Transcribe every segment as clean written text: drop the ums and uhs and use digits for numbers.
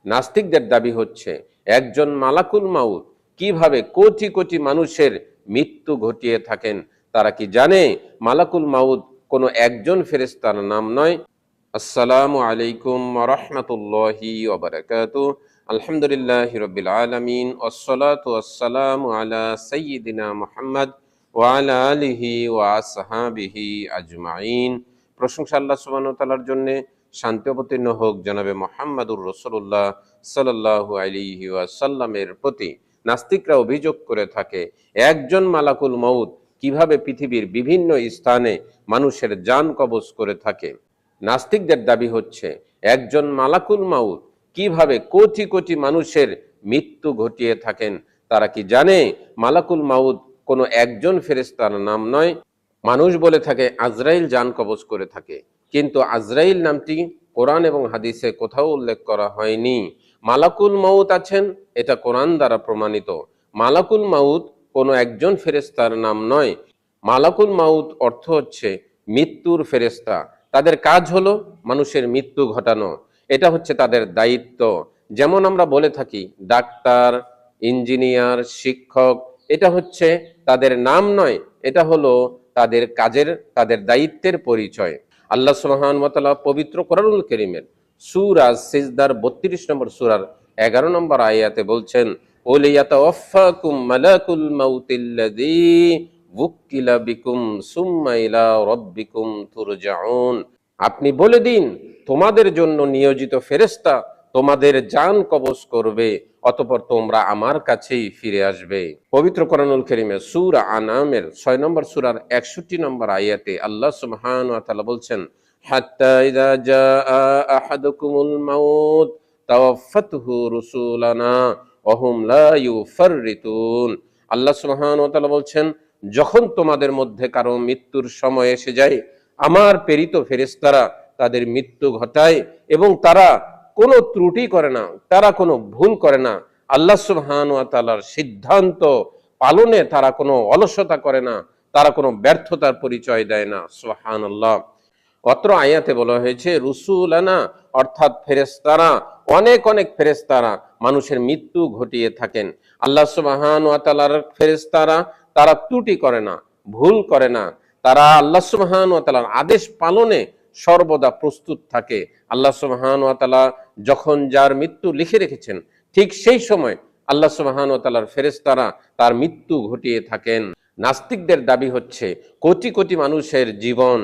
নাস্তিকদের দাবি হচ্ছে একজন মালাকুল মাউত কিভাবে কোটি কোটি মানুষের মৃত্যু ঘটিয়ে থাকেন। তারা কি জানে মালাকুল মাউত কোনো একজন ফেরেশতার নাম নয়? আসসালামু আলাইকুম ওয়া রাহমাতুল্লাহি ওয়া বারাকাতুহু। আলহামদুলিল্লাহি রাব্বিল আলামিন ওয়াসসালাতু ওয়াসসালামু আলা সাইয়্যিদিনা মুহাম্মদ ওয়া আলা আলিহি ওয়া আসহাবিহি আজমাইন। প্রশংসা আল্লাহ সুবহানাহু ওয়া তাআলার জন্য, শান্তি অবতীর্ণ হোক জনাবে মুহাম্মাদুর রাসূলুল্লাহ সাল্লাল্লাহু আলাইহি ওয়াসাল্লামের প্রতি। নাস্তিকরা অভিযোগ করে থাকে একজন মালাকুল মউত কিভাবে পৃথিবীর বিভিন্ন স্থানে মানুষের জান কবজ করে থাকে। নাস্তিকদের দাবি হচ্ছে একজন মালাকুল মাউত কিভাবে কোটি কোটি মানুষের মৃত্যু ঘটিয়ে থাকেন। তারা কি জানে মালাকুল মাউত কোনো একজন ফেরেশতার নাম নয়? মানুষ বলে থাকে আজরাইল জান কবজ করে থাকে, কিন্তু আজরাইল নামটি কোরআন এবং হাদিসে কোথাও উল্লেখ করা হয়নি। মালাকুল মাউত আছেন, এটা কোরআন দ্বারা প্রমাণিত। মালাকুল মাউত কোনো একজন ফেরেশতার নাম নয়। মালাকুল মাউত অর্থ হচ্ছে মৃত্যুর ফেরেশতা। তাদের কাজ হলো মানুষের মৃত্যু ঘটানো, এটা হচ্ছে তাদের দায়িত্ব। যেমন আমরা বলে থাকি ডাক্তার, ইঞ্জিনিয়ার, শিক্ষক, এটা হচ্ছে তাদের নাম নয়, এটা হলো তাদের কাজের, তাদের দায়িত্বের পরিচয়। আল্লাহ সুবহানাহু ওয়া তাআলা পবিত্র কোরআনুল কারীমের সূরা সিজদার 32 নম্বর সূরার 11 নম্বর আয়াতে বলছেন, ওয়া ইয়াতাওয়াফাকুম মালাকুল মাউতিল্লাযী ওয়াক্কিলা বিকুম সুম্মা ইলা রাব্বিকুম তুরজাউন। আপনি বলে দিন তোমাদের জন্য নিয়োজিত ফেরেশতা তোমাদের জান কবজ করবে, অতঃপর তোমরা আমার কাছেই ফিরে আসবে। পবিত্র কোরআনুল কারীমে সূরা আনামের 6 নম্বর সূরার 61 নম্বর আয়াতে আল্লাহ সুবহানাহু ওয়া তাআলা বলছেন, হাত্তা ইযা জাআ আহাদুকুমুল মাউত তাওয়াফাতহু রুসুলানা ওয়া হুম লা ইউফাররিতুন। আল্লাহ সুবহানাহু ওয়া তাআলা বলছেন, যখন তোমাদের মধ্যে কারো মৃত্যুর সময় এসে যায়, আমার প্রেরিত ফেরেশতারা তাদের মৃত্যু ঘটায় এবং তারা কোনো ত্রুটি করে না, তারা কোনো ভুল করে না। আল্লাহ সুবহানাহু ওয়া তাআলার সিদ্ধান্ত পালনে তারা কোনো অলসতা করে না, তারা কোনো ব্যর্থতার পরিচয় দেয় না। সুবহানাল্লাহ। অত্র আয়াতে বলা হয়েছে রুসুলানা, অর্থাৎ ফেরেশতারা, অনেক অনেক ফেরেশতারা মানুষের মৃত্যু ঘটিয়ে থাকেন। আল্লাহ সুবহানাহু ওয়া তাআলার ফেরেশতারা তারা ত্রুটি করে না, ভুল করে না, তারা আল্লাহ সুবহানাহু ওয়া তাআলার আদেশ পালনে সর্বদা প্রস্তুত থাকে। আল্লাহ সুবহানাহু ওয়া তাআলা যখন যার মৃত্যু লিখে রেখেছেন, ঠিক সেই সময় আল্লাহ সুবহানাহু ওয়া তাআলার ফেরেশতারা তার মৃত্যু ঘটিয়ে থাকেন। নাস্তিকদের দাবি হচ্ছে কোটি কোটি মানুষের জীবন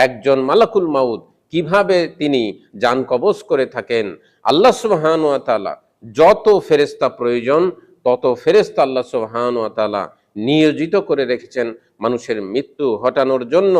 একজন মালাকুল মাউত কিভাবে তিনি জান কবজ করে থাকেন। আল্লাহ সুবহানাহু ওয়া তাআলা যত ফেরেশতা প্রয়োজন তত ফেরেশতা আল্লাহ সুবহানাহু ওয়া তাআলা নিয়োজিত করে রেখেছেন মানুষের মৃত্যু ঘটানোর জন্য।